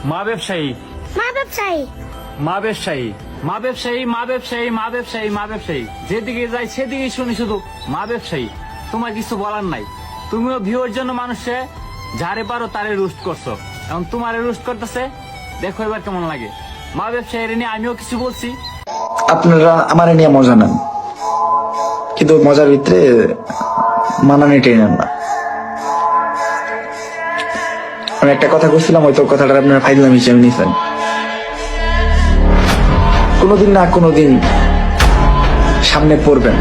মা ব্যবসায়ী মা ব্যবসায়ী মা ব্যবসায়ী মা ব্যবসায়ী মা ব্যবসায়ী মা ব্যবসায়ী মা ব্যবসায়ী যেদিকে যাই সেদিকে শুনি শুধু মা ব্যবসায়ী। তোমার কিছু বলার নাই, তুমিও ভিউর জন্য মানুষে যারে পারো তারে রুস্ট করছো, এখন তোমারে রুস্ট করতেছে, দেখো এবার কেমন লাগে। মা ব্যবসায়ীর নিয়ে আমিও কিছু বলছি। আপনারা আমার নিয়ে মজা নেন, কিন্তু মজার ভিতরে মানানি টেনেন না। আমি একটা কথা বলছিলাম, হয়তো কথাটা আপনারা ফাইজলাম হিসেবে নিয়েছেন। কোনোদিন না কোনোদিন সামনে পড়বেন।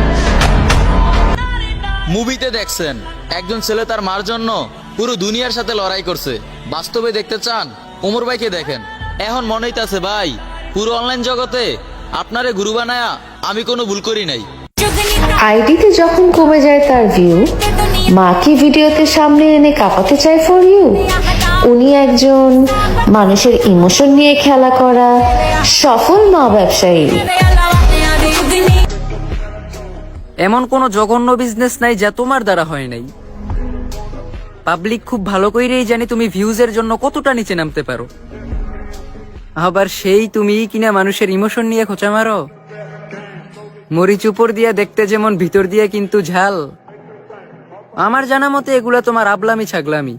মুভিতে দেখছেন একজন ছেলে তার মার জন্য পুরো দুনিয়ার সাথে লড়াই করছে, বাস্তবে দেখতে চান ওমর ভাইকে দেখেন। এখন মনে হইতাছে ভাই পুরো অনলাইন জগতে আপনারে গুরু বানায়া আমি কোনো ভুল করি নাই। আইডিতে যখন কমে যায় তার ভিউ, মাকে ভিডিওতে সামনে এনে কাঁপাতে চায় ফর ইউ। উনি একজন মানুষের ইমোশন নিয়ে খেলা করা সফল মা ব্যবসায়ী। এমন কোনো জঘন্য বিজনেস নাই যা তোমার দ্বারা হয় নাই। পাবলিক খুব ভালো কইরেই জানি তুমি ভিউজের জন্য কতটা নিচে নামতে পারো, আবার সেই তুমি কিনা মানুষের ইমোশন নিয়ে খোঁচা মারো। মরিচ উপর দিয়া দেখতে যেমন, ভিতর দিয়ে কিন্তু ঝাল। আমার জানা মতে এগুলা তোমার আবলামি ছাগলামি,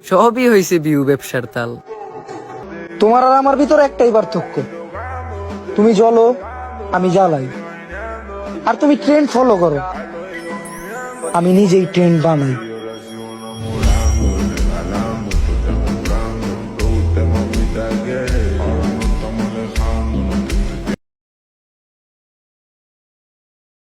সবই হয়েছে ভিউ ব্যবসার তাল। তোমার আর আমার ভিতরে একটাই পার্থক্য, তুমি জ্বলো আমি জ্বালাই, আর তুমি ট্রেন্ড ফলো করো, আমি নিজেই ট্রেন্ড বানাই।